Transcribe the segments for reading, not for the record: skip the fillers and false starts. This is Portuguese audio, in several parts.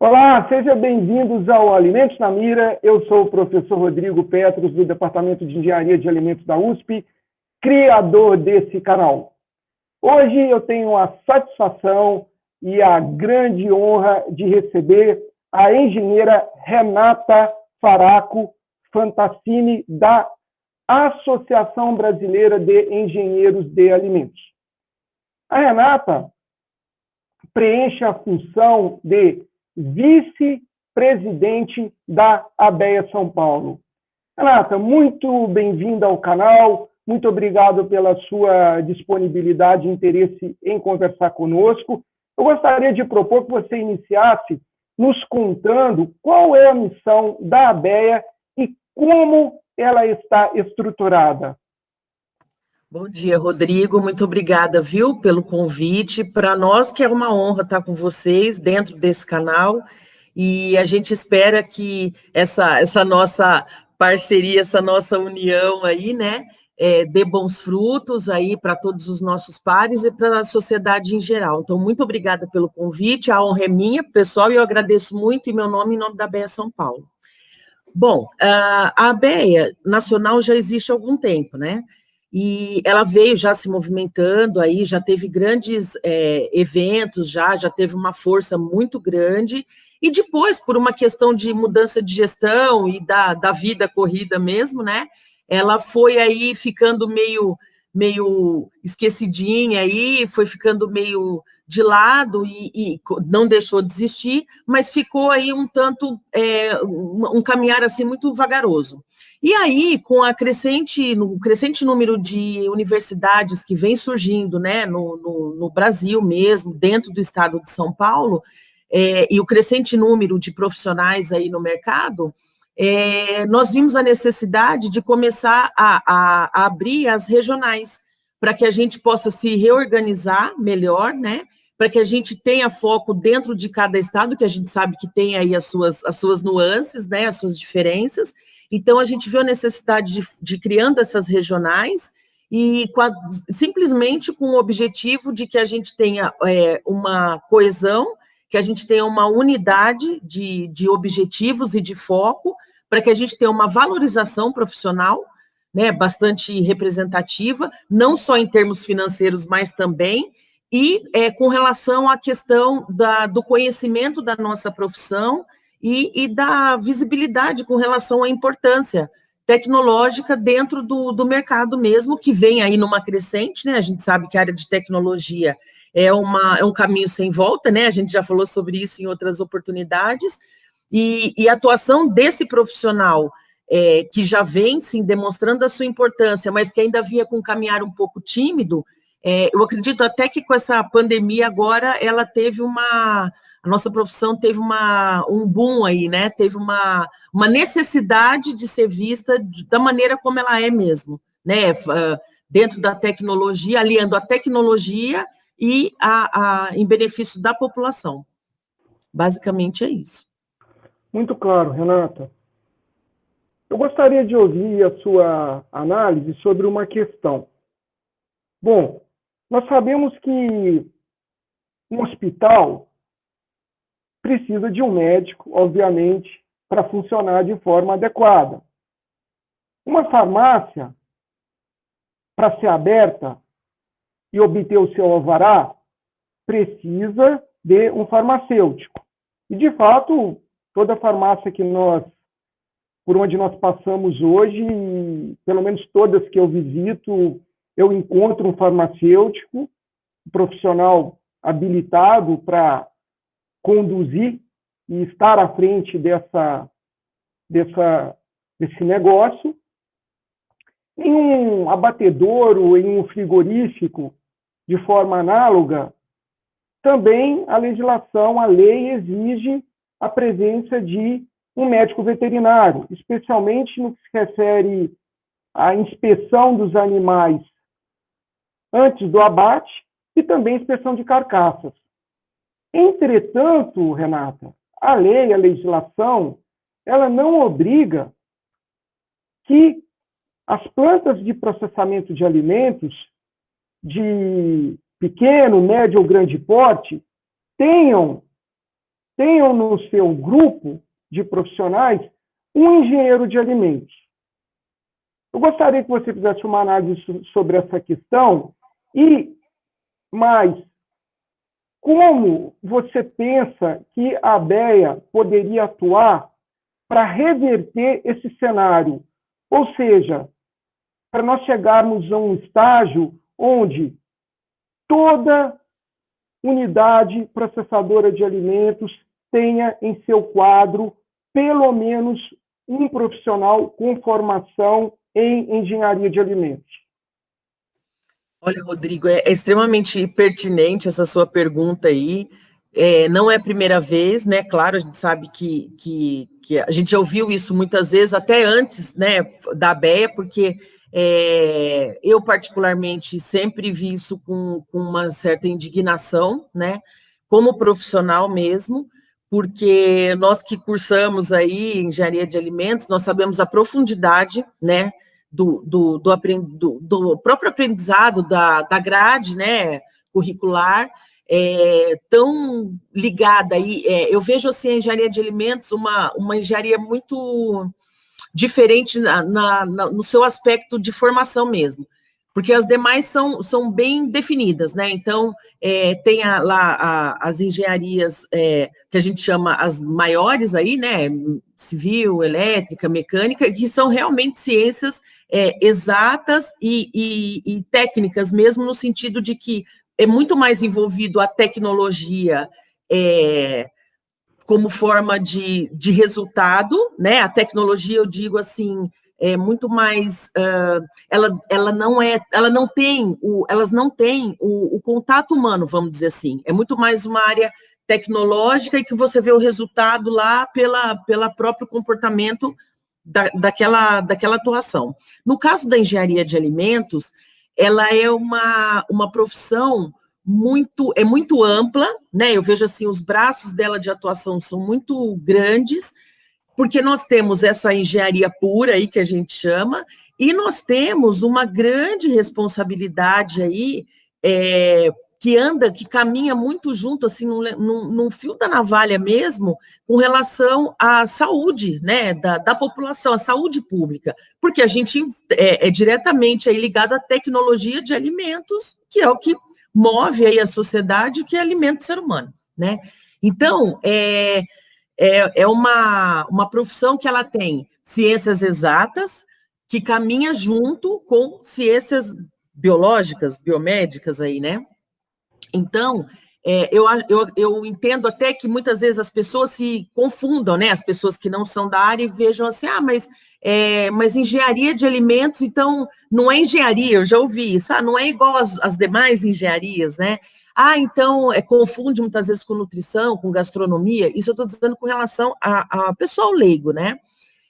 Olá, sejam bem-vindos ao Alimentos na Mira. Eu sou o professor Rodrigo Petros, do Departamento de Engenharia de Alimentos da USP, criador desse canal. Hoje eu tenho a satisfação e a grande honra de receber a engenheira Renata Faraco Fantassini, da Associação Brasileira de Engenheiros de Alimentos. A Renata preenche a função de vice-presidente da ABEA São Paulo. Renata, muito bem-vinda ao canal, muito obrigado pela sua disponibilidade e interesse em conversar conosco. Eu gostaria de propor que você iniciasse nos contando qual é a missão da ABEA e como ela está estruturada. Bom dia, Rodrigo. Muito obrigada, viu, pelo convite. Para nós que é uma honra estar com vocês dentro desse canal e a gente espera que essa nossa parceria, essa nossa união aí, né, dê bons frutos aí para todos os nossos pares e para a sociedade em geral. Então, muito obrigada pelo convite. A honra é minha, pessoal, e eu agradeço muito em nome da ABEA São Paulo. Bom, a ABEA Nacional já existe há algum tempo, né? E ela veio já se movimentando aí, já teve grandes eventos, já teve uma força muito grande, e depois, por uma questão de mudança de gestão e da vida corrida mesmo, né, ela foi aí ficando meio esquecidinha aí, foi ficando meio de lado e não deixou de existir, mas ficou aí um tanto, um caminhar assim muito vagaroso. E aí, com o crescente número de universidades que vem surgindo, né, no Brasil mesmo, dentro do estado de São Paulo, e o crescente número de profissionais aí no mercado, nós vimos a necessidade de começar a abrir as regionais, para que a gente possa se reorganizar melhor, né, para que a gente tenha foco dentro de cada estado, que a gente sabe que tem aí as suas nuances, né, as suas diferenças. Então, a gente viu a necessidade de criando essas regionais e simplesmente com o objetivo de que a gente tenha uma coesão, que a gente tenha uma unidade de objetivos e de foco, para que a gente tenha uma valorização profissional, né, bastante representativa, não só em termos financeiros, mas também, e com relação à questão do conhecimento da nossa profissão e da visibilidade com relação à importância tecnológica dentro do mercado mesmo, que vem aí numa crescente, né? A gente sabe que a área de tecnologia é um caminho sem volta, né? A gente já falou sobre isso em outras oportunidades, e a atuação desse profissional que já vem, sim, demonstrando a sua importância, mas que ainda vinha com um caminhar um pouco tímido, eu acredito até que com essa pandemia agora, a nossa profissão teve um boom aí, né? Teve uma necessidade de ser vista da maneira como ela é mesmo, né? Dentro da tecnologia, aliando a tecnologia e em benefício da população. Basicamente é isso. Muito claro, Renata. Eu gostaria de ouvir a sua análise sobre uma questão. Bom, nós sabemos que um hospital precisa de um médico, obviamente, para funcionar de forma adequada. Uma farmácia, para ser aberta e obter o seu alvará, precisa de um farmacêutico. E, de fato, toda farmácia por onde nós passamos hoje, pelo menos todas que eu visito, eu encontro um farmacêutico, um profissional habilitado para conduzir e estar à frente desse negócio. Em um abatedouro, em um frigorífico, de forma análoga, também a lei exige a presença de um médico veterinário, especialmente no que se refere à inspeção dos animais antes do abate e também inspeção de carcaças. Entretanto, Renata, a legislação, ela não obriga que as plantas de processamento de alimentos de pequeno, médio ou grande porte tenham tenham no seu grupo de profissionais um engenheiro de alimentos. Eu gostaria que você fizesse uma análise sobre essa questão e mais como você pensa que a ABEA poderia atuar para reverter esse cenário? Ou seja, para nós chegarmos a um estágio onde toda unidade processadora de alimentos tenha em seu quadro pelo menos um profissional com formação em engenharia de alimentos. Olha, Rodrigo, é extremamente pertinente essa sua pergunta aí. Não é a primeira vez, né? Claro, a gente sabe que a gente já ouviu isso muitas vezes, até antes, né, da ABEA, porque eu, particularmente, sempre vi isso com uma certa indignação, né, como profissional mesmo, porque nós que cursamos aí engenharia de alimentos, nós sabemos a profundidade, né, do próprio aprendizado da grade, né, curricular, tão ligada aí. Eu vejo assim, a engenharia de alimentos uma engenharia muito diferente no seu aspecto de formação mesmo, porque as demais são bem definidas, né? Então, tem lá as engenharias que a gente chama as maiores aí, né? Civil, elétrica, mecânica, que são realmente ciências exatas e técnicas mesmo, no sentido de que é muito mais envolvido a tecnologia como forma de resultado, né? A tecnologia, eu digo assim, é muito mais, elas não têm o contato humano, vamos dizer assim. É muito mais uma área tecnológica e que você vê o resultado lá pela próprio comportamento daquela atuação. No caso da engenharia de alimentos, ela é uma profissão muito ampla, né? Eu vejo assim, os braços dela de atuação são muito grandes, porque nós temos essa engenharia pura aí que a gente chama, e nós temos uma grande responsabilidade aí, que caminha muito junto, assim, num fio da navalha mesmo, com relação à saúde, né, da população, à saúde pública, porque a gente é diretamente aí ligado à tecnologia de alimentos, que é o que move aí a sociedade, que alimenta o ser humano, né? Então, é uma profissão que ela tem ciências exatas, que caminha junto com ciências biológicas, biomédicas aí, né? Então, eu entendo até que muitas vezes as pessoas se confundam, né? As pessoas que não são da área e vejam assim, mas engenharia de alimentos, então, não é engenharia, eu já ouvi isso, não é igual às demais engenharias, né? Então, confunde muitas vezes com nutrição, com gastronomia, isso eu estou dizendo com relação a pessoal leigo, né?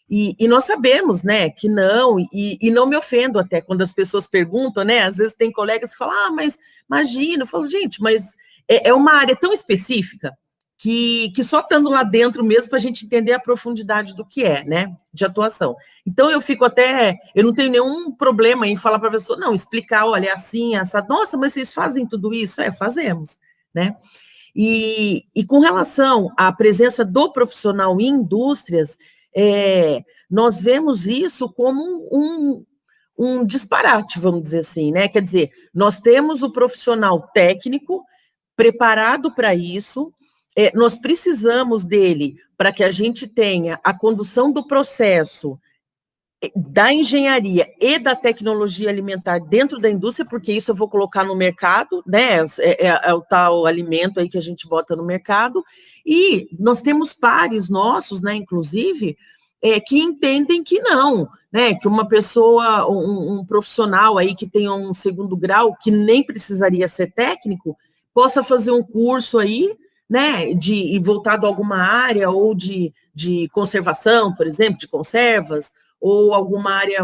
E nós sabemos, né, que não, e não me ofendo até quando as pessoas perguntam, né, às vezes tem colegas que falam, mas imagina, eu falo, gente, mas é uma área tão específica que só estando lá dentro mesmo para a gente entender a profundidade do que é, né, de atuação. Então eu não tenho nenhum problema em falar para a pessoa, não, explicar, olha, assim, essa, nossa, mas vocês fazem tudo isso? Fazemos, né. E com relação à presença do profissional em indústrias, nós vemos isso como um disparate, vamos dizer assim, né? Quer dizer, nós temos o profissional técnico preparado para isso, nós precisamos dele para que a gente tenha a condução do processo da engenharia e da tecnologia alimentar dentro da indústria, porque isso eu vou colocar no mercado, né? É o tal alimento aí que a gente bota no mercado, e nós temos pares nossos, né, inclusive, que entendem que não, né? Que uma pessoa, um profissional aí que tenha um segundo grau, que nem precisaria ser técnico, possa fazer um curso aí, né, voltado a alguma área, ou de conservação, por exemplo, de conservas, ou alguma área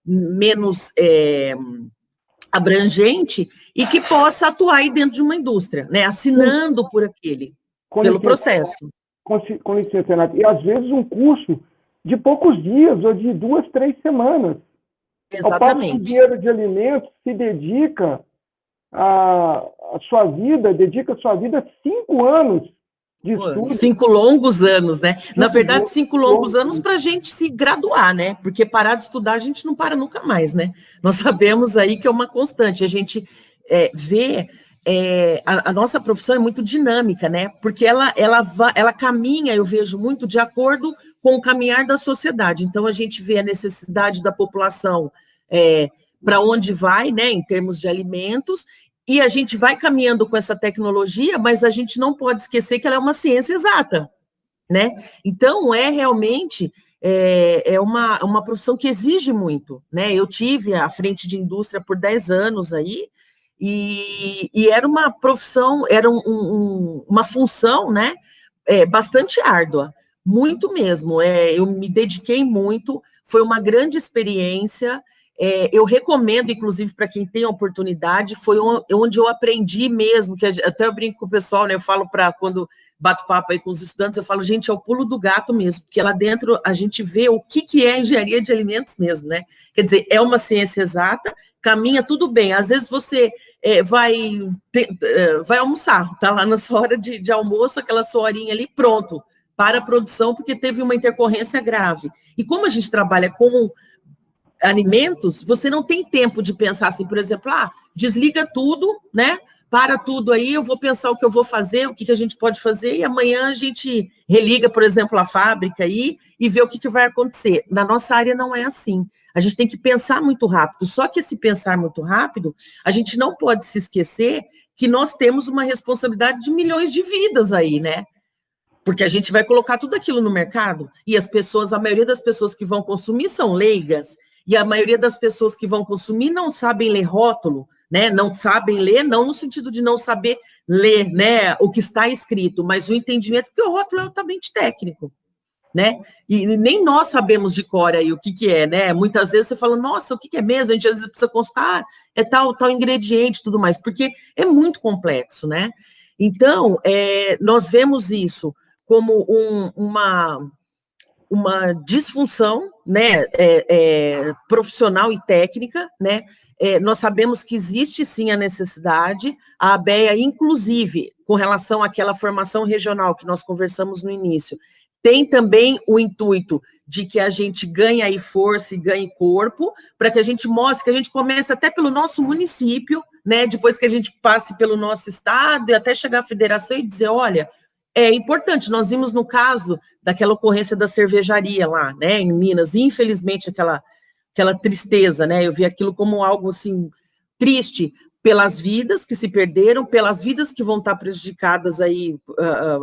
menos abrangente, e que possa atuar aí dentro de uma indústria, né, assinando pelo processo. Com licença, Renato. E às vezes um curso de poucos dias, ou de 2, 3 semanas. Exatamente. O engenheiro de alimentos se dedica a sua vida 5 anos de estudo. 5 longos anos, né? Na verdade, 5 longos anos anos. para a gente se graduar, né? Porque parar de estudar a gente não para nunca mais, né? Nós sabemos aí que é uma constante. A gente vê a nossa profissão é muito dinâmica, né? Porque ela caminha, eu vejo muito, de acordo com o caminhar da sociedade. Então, a gente vê a necessidade da população para onde vai, né? Em termos de alimentos. E a gente vai caminhando com essa tecnologia, mas a gente não pode esquecer que ela é uma ciência exata, né? Então, realmente uma profissão que exige muito, né? Eu tive à frente de indústria por 10 anos aí, e era uma profissão, era uma função, né? Bastante árdua, muito mesmo. Eu me dediquei muito, foi uma grande experiência. Eu recomendo, inclusive, para quem tem a oportunidade, foi onde eu aprendi mesmo, que até eu brinco com o pessoal, né? Eu falo quando bato papo aí com os estudantes, eu falo, gente, é o pulo do gato mesmo, porque lá dentro a gente vê o que é engenharia de alimentos mesmo, né? Quer dizer, é uma ciência exata, caminha tudo bem. Às vezes você vai almoçar, tá lá na sua hora de almoço, aquela sua horinha ali, pronto, para a produção, porque teve uma intercorrência grave. E como a gente trabalha com alimentos, você não tem tempo de pensar assim, por exemplo, desliga tudo, né? Para tudo aí, eu vou pensar o que eu vou fazer, o que a gente pode fazer, e amanhã a gente religa, por exemplo, a fábrica aí e vê o que vai acontecer. Na nossa área não é assim. A gente tem que pensar muito rápido. Só que esse pensar muito rápido, a gente não pode se esquecer que nós temos uma responsabilidade de milhões de vidas aí, né? Porque a gente vai colocar tudo aquilo no mercado e a maioria das pessoas que vão consumir são leigas, e a maioria das pessoas que vão consumir não sabem ler rótulo, né? Não sabem ler, não no sentido de não saber ler, né, o que está escrito, mas o entendimento, porque o rótulo é altamente técnico, né? E nem nós sabemos de cor aí o que é, né? Muitas vezes você fala, nossa, o que é mesmo? A gente às vezes precisa consultar, tal ingrediente e tudo mais, porque é muito complexo, né? Então, nós vemos isso como uma disfunção, né, profissional e técnica, né? Nós sabemos que existe sim a necessidade, a ABEA, inclusive, com relação àquela formação regional que nós conversamos no início, tem também o intuito de que a gente ganhe aí força e ganhe corpo, para que a gente mostre, que a gente comece até pelo nosso município, né? Depois que a gente passe pelo nosso estado e até chegar à federação e dizer, olha, é importante. Nós vimos no caso daquela ocorrência da cervejaria lá, né, em Minas, e infelizmente aquela tristeza, né, eu vi aquilo como algo, assim, triste, pelas vidas que se perderam, pelas vidas que vão estar prejudicadas aí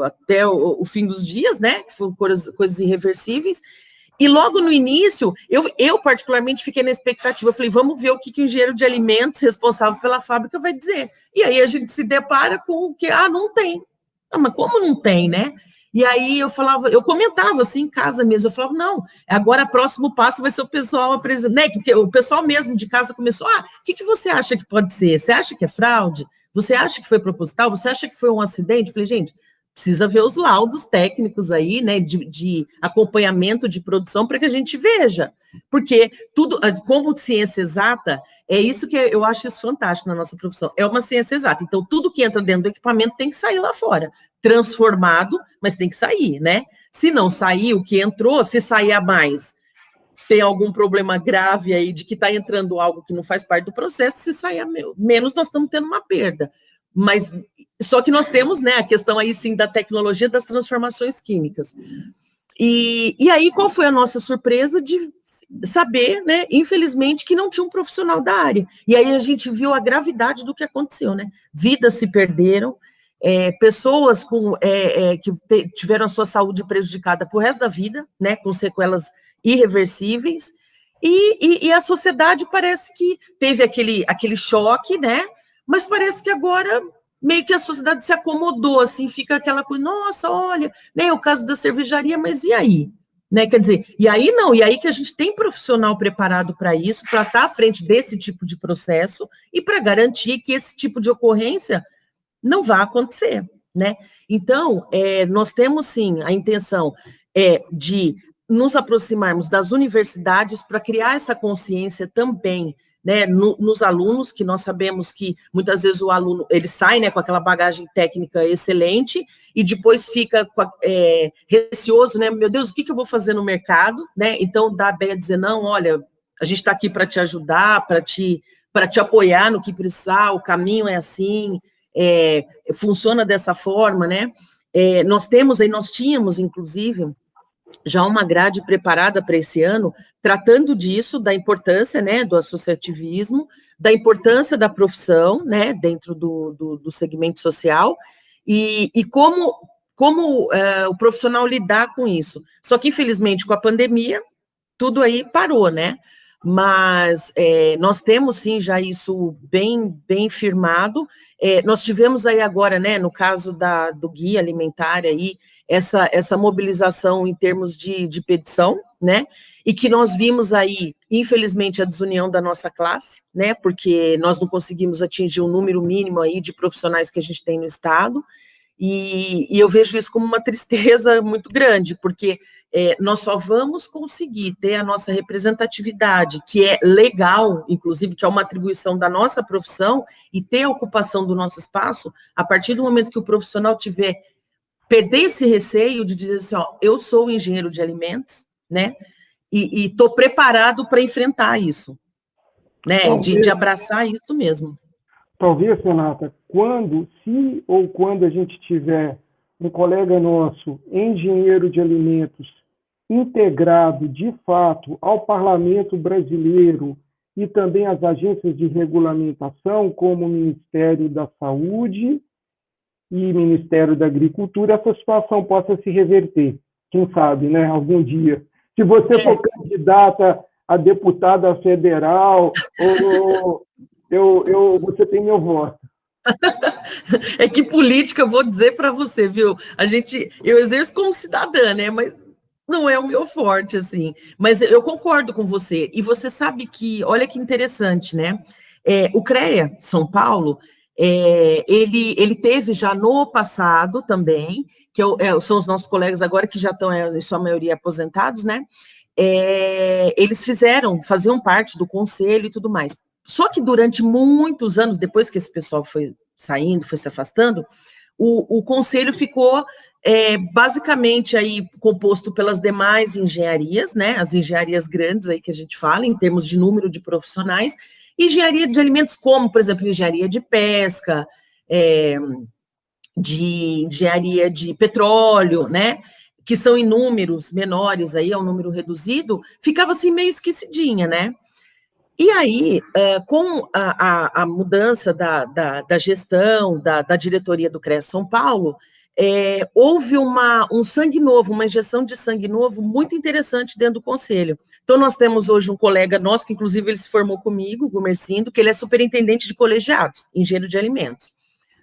até o fim dos dias, né, que foram coisas irreversíveis. E logo no início, eu particularmente fiquei na expectativa, eu falei, vamos ver o que o engenheiro de alimentos responsável pela fábrica vai dizer. E aí a gente se depara com o que, não tem. Não, mas como não tem, né? E aí eu comentava assim em casa mesmo, eu falava, não, agora o próximo passo vai ser o pessoal apresentando, né? Porque o pessoal mesmo de casa começou, o que você acha que pode ser? Você acha que é fraude? Você acha que foi proposital? Você acha que foi um acidente? Eu falei, gente, precisa ver os laudos técnicos aí, né, de acompanhamento de produção para que a gente veja, porque tudo, como ciência exata, é isso que eu acho isso fantástico na nossa profissão, é uma ciência exata, então tudo que entra dentro do equipamento tem que sair lá fora, transformado, mas tem que sair, né? Se não sair o que entrou, se sair a mais, tem algum problema grave aí de que está entrando algo que não faz parte do processo, se sair a menos, nós estamos tendo uma perda. Mas só que nós temos, né, a questão aí sim da tecnologia das transformações químicas. E aí qual foi a nossa surpresa de saber, né, infelizmente, que não tinha um profissional da área. E aí a gente viu a gravidade do que aconteceu, né? Vidas se perderam, pessoas que tiveram a sua saúde prejudicada pro resto da vida, né, com sequelas irreversíveis, e a sociedade parece que teve aquele choque, né? Mas parece que agora meio que a sociedade se acomodou, assim, fica aquela coisa, nossa, olha, né, o caso da cervejaria, mas e aí? Né, quer dizer, e aí não, e aí que a gente tem profissional preparado para isso, para estar à frente desse tipo de processo e para garantir que esse tipo de ocorrência não vá acontecer, né? Então, nós temos sim a intenção de nos aproximarmos das universidades para criar essa consciência também, né, nos alunos, que nós sabemos que muitas vezes o aluno, ele sai, né, com aquela bagagem técnica excelente e depois fica receoso, né, meu Deus, o que eu vou fazer no mercado, né, então dá a ideia de dizer, não, olha, a gente está aqui para te ajudar, para te apoiar no que precisar, o caminho é assim, funciona dessa forma, né, nós tínhamos, inclusive, já uma grade preparada para esse ano, tratando disso, da importância, né, do associativismo, da importância da profissão, né, dentro do segmento social, e como o profissional lidar com isso. Só que, infelizmente, com a pandemia, tudo aí parou, né? Mas nós temos, sim, já isso bem firmado. Nós tivemos aí agora, né, no caso do guia alimentar aí, essa mobilização em termos de petição, né, e que nós vimos aí, infelizmente, a desunião da nossa classe, né, porque nós não conseguimos atingir o número mínimo aí de profissionais que a gente tem no Estado, e eu vejo isso como uma tristeza muito grande, porque nós só vamos conseguir ter a nossa representatividade, que é legal, inclusive, que é uma atribuição da nossa profissão, e ter a ocupação do nosso espaço, a partir do momento que o profissional perder esse receio de dizer assim, ó, eu sou engenheiro de alimentos, né, e estou preparado para enfrentar isso, né, de abraçar isso mesmo. Talvez, Renata, se ou quando a gente tiver um colega nosso, engenheiro de alimentos, integrado, de fato, ao Parlamento brasileiro e também às agências de regulamentação, como o Ministério da Saúde e Ministério da Agricultura, essa situação possa se reverter. Quem sabe, né? Algum dia. Se você for candidata a deputada federal, você tem meu voto. É que política, eu vou dizer para você, viu? Eu exerço como cidadã, né? Mas não é o meu forte, assim. Mas eu concordo com você. E você sabe que, olha que interessante, né? O CREA São Paulo, ele teve já no passado também, que são os nossos colegas agora que já estão, em sua maioria, aposentados, né? Eles faziam parte do conselho e tudo mais. Só que durante muitos anos, depois que esse pessoal foi saindo, foi se afastando, o conselho ficou basicamente aí composto pelas demais engenharias, né, as engenharias grandes aí que a gente fala, em termos de número de profissionais, engenharia de alimentos como, por exemplo, engenharia de pesca, de engenharia de petróleo, né, que são em números menores aí, é um número reduzido, ficava assim meio esquecidinha, né. E aí, com a mudança da gestão, da diretoria do CREA São Paulo, houve um sangue novo, uma injeção de sangue novo muito interessante dentro do conselho. Então, nós temos hoje um colega nosso, que inclusive ele se formou comigo, o Gumercindo, que ele é superintendente de colegiados, engenheiro de alimentos.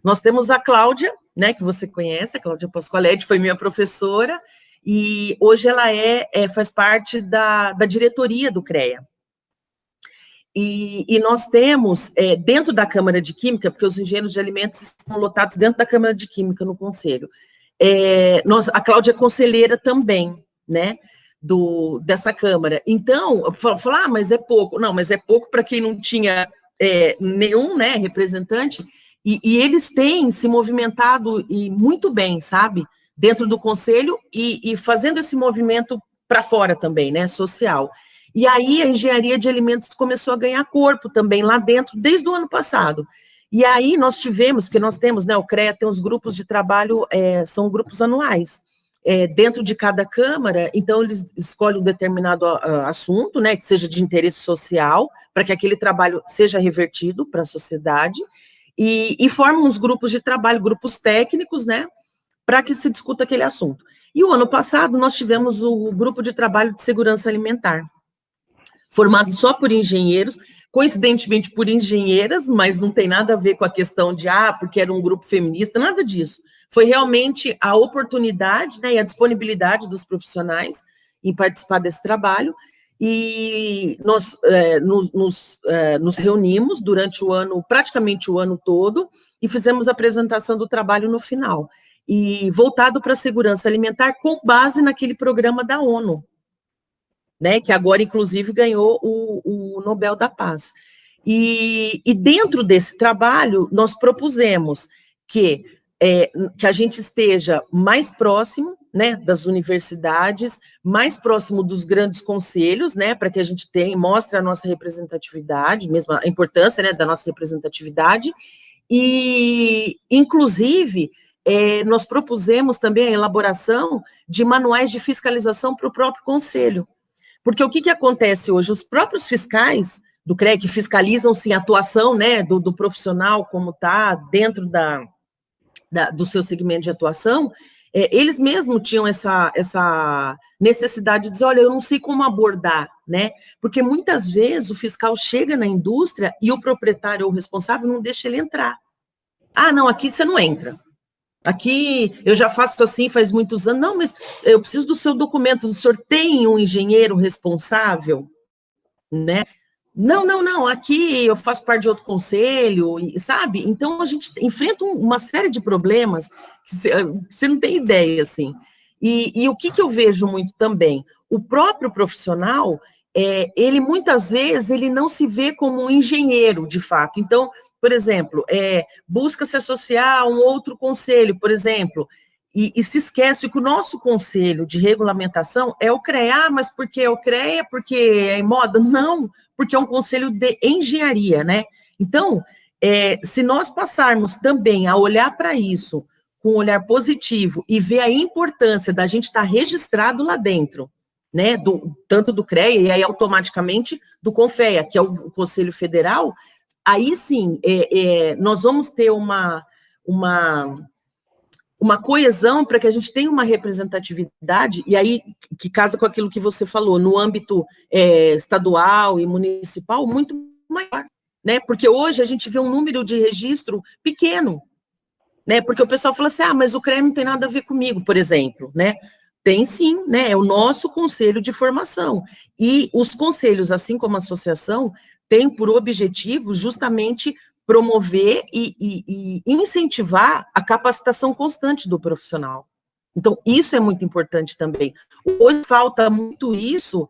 Nós temos a Cláudia, né, que você conhece, a Cláudia Pascoaletti, foi minha professora, e hoje ela faz parte da diretoria do CREA. E nós temos, dentro da Câmara de Química, porque os engenheiros de alimentos estão lotados dentro da Câmara de Química, no Conselho, a Cláudia é conselheira também, né, dessa Câmara. Então, eu falo, mas é pouco. Não, mas é pouco para quem não tinha nenhum, né, representante, e eles têm se movimentado e muito bem, sabe, dentro do Conselho e fazendo esse movimento para fora também, né, social. E aí a engenharia de alimentos começou a ganhar corpo também lá dentro, desde o ano passado. E aí nós tivemos, porque nós temos, né, o CREA tem os grupos de trabalho, são grupos anuais, dentro de cada Câmara, então eles escolhem um determinado assunto, né, que seja de interesse social, para que aquele trabalho seja revertido para a sociedade, e formam uns grupos de trabalho, grupos técnicos, né, para que se discuta aquele assunto. E o ano passado nós tivemos o grupo de trabalho de segurança alimentar, formado só por engenheiros, coincidentemente por engenheiras, mas não tem nada a ver com a questão de, porque era um grupo feminista, nada disso. Foi realmente a oportunidade, né, e a disponibilidade dos profissionais em participar desse trabalho, e nós nos reunimos durante o ano, praticamente o ano todo, e fizemos a apresentação do trabalho no final, e voltado para a segurança alimentar com base naquele programa da ONU, né, que agora, inclusive, ganhou o Nobel da Paz. E dentro desse trabalho, nós propusemos que a gente esteja mais próximo, né, das universidades, mais próximo dos grandes conselhos, né, para que a gente mostre a nossa representatividade, mesmo a importância, né, da nossa representatividade, e, inclusive, nós propusemos também a elaboração de manuais de fiscalização para o próprio conselho. Porque o que acontece hoje? Os próprios fiscais do CREA, que fiscalizam, sim, a atuação, né, do profissional, como está dentro do seu segmento de atuação, eles mesmos tinham essa necessidade de dizer, olha, eu não sei como abordar, né? Porque muitas vezes o fiscal chega na indústria e o proprietário ou o responsável não deixa ele entrar. Ah, não, aqui você não entra. Aqui eu já faço assim faz muitos anos. Não, mas eu preciso do seu documento. O senhor tem um engenheiro responsável, né? Não, aqui eu faço parte de outro conselho, sabe? Então a gente enfrenta uma série de problemas que você não tem ideia, assim. E o que eu vejo muito também? O próprio profissional, ele muitas vezes ele não se vê como um engenheiro, de fato. Então, por exemplo, busca se associar a um outro conselho, por exemplo, e se esquece que o nosso conselho de regulamentação é o CREA, mas por que o CREA? Porque é em moda? Não, porque é um conselho de engenharia, né? Então, se nós passarmos também a olhar para isso com um olhar positivo e ver a importância da gente estar registrado lá dentro, né, tanto do CREA e aí automaticamente do CONFEA, que é o Conselho Federal, aí sim, nós vamos ter uma coesão para que a gente tenha uma representatividade, e aí que casa com aquilo que você falou, no âmbito estadual e municipal, muito maior, né? Porque hoje a gente vê um número de registro pequeno, né? Porque o pessoal fala assim, mas o CREA não tem nada a ver comigo, por exemplo, né? Tem sim, né? É o nosso conselho de formação. E os conselhos, assim como a associação, têm por objetivo justamente promover e incentivar a capacitação constante do profissional. Então, isso é muito importante também. Hoje falta muito isso,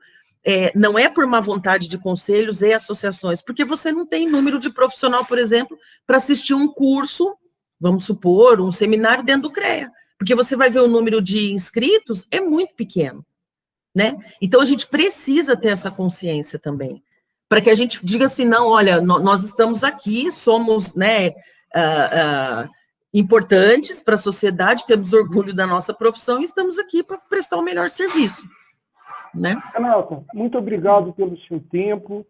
não é por má vontade de conselhos e associações, porque você não tem número de profissional, por exemplo, para assistir um curso, vamos supor, um seminário dentro do CREA, porque você vai ver o número de inscritos, é muito pequeno, né? Então, a gente precisa ter essa consciência também, para que a gente diga assim, não, olha, nós estamos aqui, somos, né, importantes para a sociedade, temos orgulho da nossa profissão e estamos aqui para prestar o melhor serviço, né? Renata, muito obrigado pelo seu tempo,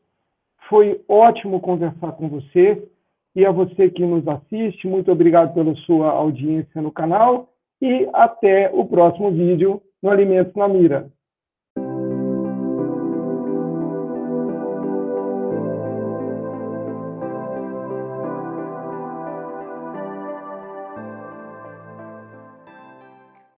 foi ótimo conversar com você, e a você que nos assiste, muito obrigado pela sua audiência no canal, e até o próximo vídeo no Alimentos na Mira.